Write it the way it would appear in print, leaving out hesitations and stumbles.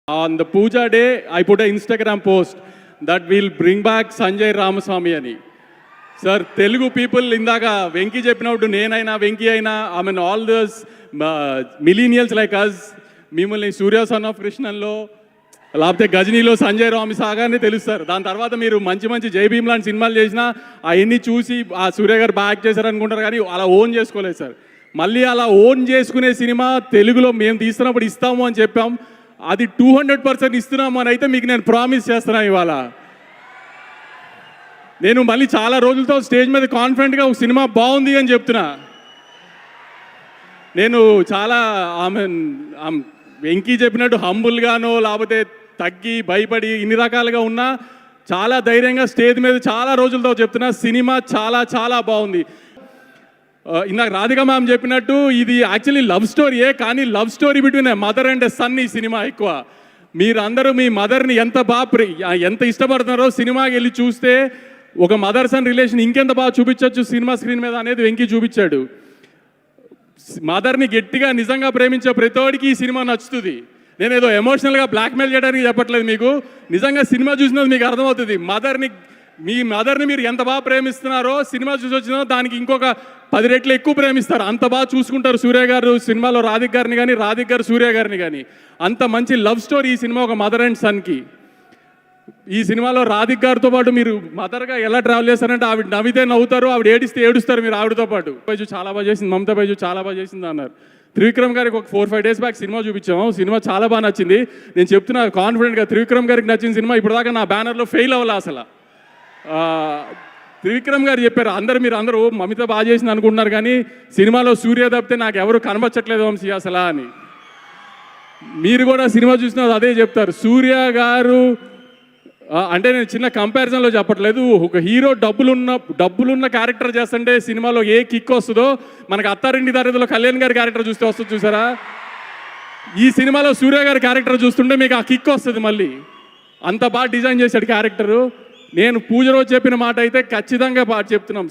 On the Puja day, I put an Instagram post that we'll bring back Sanjay Ramaswamy అని. Sir Telugu people ఇందాక వెంకీ చెప్పినప్పుడు నేనైనా వెంకీ అయినా I mean all those millennials like us మిమ్మల్ని Surya son of కృష్ణన్లో లేకపోతే గజనీలో సంజయ్ రామి సాగానే తెలుస్తారు. దాని తర్వాత మీరు మంచి మంచి జై భీమ్ లాంటి సినిమాలు చేసినా అవన్నీ చూసి ఆ సూర్య గారు బ్యాక్ చేశారు అనుకుంటారు, కానీ అలా ఓన్ చేసుకోలేదు సార్. మళ్ళీ అలా ఓన్ చేసుకునే సినిమా తెలుగులో మేము తీస్తున్నప్పుడు ఇస్తాము అని చెప్పాం. అది 200% ఇస్తున్నాము అని అయితే మీకు నేను ప్రామిస్ చేస్తున్నాను. ఇవాళ నేను మళ్ళీ చాలా రోజులతో స్టేజ్ మీద కాన్ఫిడెంట్గా ఒక సినిమా బాగుంది అని చెప్తున్నా. నేను చాలా వెంకీ చెప్పినట్టు హంబుల్గానో లేకపోతే తగ్గి భయపడి ఇన్ని రకాలుగా ఉన్నా చాలా ధైర్యంగా స్టేజ్ మీద చాలా రోజులతో చెప్తున్నా సినిమా చాలా చాలా బాగుంది. ఇందాక రాధిక మ్యామ్ చెప్పినట్టు ఇది యాక్చువల్లీ లవ్ స్టోరీయే, కానీ love story between mother and son ఈ సినిమా ఎక్కువ. మీరందరూ మీ మదర్ని ఎంత ఇష్టపడుతున్నారో సినిమాకి వెళ్ళి చూస్తే ఒక మదర్ సన్ రిలేషన్ ఇంకెంత బాగా చూపించవచ్చు సినిమా స్క్రీన్ మీద అనేది వెంకీ చూపించాడు. మదర్ని గట్టిగా నిజంగా ప్రేమించే ప్రతివాడికి ఈ సినిమా నచ్చుతుంది. నేను ఏదో ఎమోషనల్గా బ్లాక్మెయిల్ చేయడానికి చెప్పట్లేదు, మీకు నిజంగా సినిమా చూసినది మీకు అర్థమవుతుంది. మీ మదర్ని మీరు ఎంత బాగా ప్రేమిస్తున్నారో సినిమా చూసి వచ్చినా దానికి ఇంకొక 10 రెట్లు ఎక్కువ ప్రేమిస్తారు. అంత బాగా చూసుకుంటారు సూర్య గారు సినిమాలో రాధిక్ గారిని కానీ, రాధిక్ గారు సూర్య గారిని కానీ. అంత మంచి లవ్ స్టోరీ ఈ సినిమా, ఒక మదర్ అండ్ సన్కి. ఈ సినిమాలో రాధిక్ గారితో పాటు మీరు మదర్గా ఎలా ట్రావెల్ చేస్తారంటే ఆవిడ నవ్వితే నవ్వుతారు, ఆవిడ ఏడిస్తే ఏడుస్తారు మీరు ఆవిడతో పాటు. బైజు చాలా బాగా చేసింది, మమతా బైజు చాలా బాగా చేసింది అన్నారు. త్రివిక్రమ్ గారికి ఒక 4-5 డేస్ బ్యాక్ సినిమా చూపించాము, సినిమా చాలా బాగా నచ్చింది. నేను చెప్తున్నా కాన్ఫిడెంట్గా త్రివిక్రమ్ గారికి నచ్చిన సినిమా ఇప్పటిదాకా నా బ్యానర్లో ఫెయిల్ అవ్వాలి. అసలు త్రివిక్రమ్ గారు చెప్పారు, మీరు మమిత బాగా చేసింది అనుకుంటున్నారు, కానీ సినిమాలో సూర్య తప్పితే నాకు ఎవరు కనబచ్చట్లేదు వంశీ అసలు అని. మీరు కూడా సినిమా చూసినా అదే చెప్తారు. సూర్య గారు అంటే నేను చిన్న కంపారిజన్లో చెప్పట్లేదు, ఒక హీరో డబ్బులున్న క్యారెక్టర్ చేస్తుంటే సినిమాలో ఏ కిక్ వస్తుందో మనకు అత్తారింటి దారిలో కళ్యాణ్ గారి క్యారెక్టర్ చూస్తే వస్తుంది చూసారా. ఈ సినిమాలో సూర్య గారి క్యారెక్టర్ చూస్తుంటే మీకు ఆ కిక్ వస్తుంది. మళ్ళీ అంత బాగా డిజైన్ చేశాడు క్యారెక్టరు. నేను పూజ రోజు చెప్పిన మాట అయితే ఖచ్చితంగా చెప్తున్నాం.